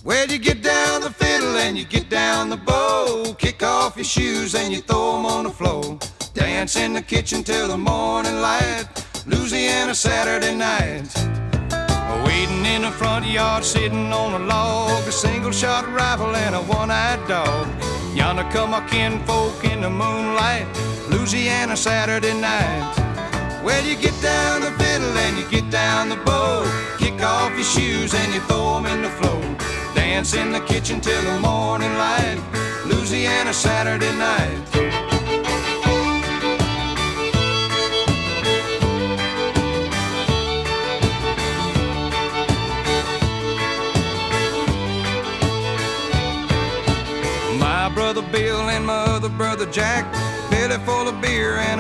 Well, you get down the fiddle and you get down the bow, kick off your shoes and you throw 'em on the floor. Dance in the kitchen till the morning light, Louisiana Saturday night. Waiting in the front yard, sitting on a log, a single-shot rifle and a one-eyed dog. Yonder come my kinfolk in the moonlight, Louisiana Saturday night. Well, you get down the fiddle and you get down the bow, kick off your shoes and you throw 'em in the floor. Dance in the kitchen till the morning light, Louisiana Saturday night. My brother Bill and my other brother Jack, belly full of beer and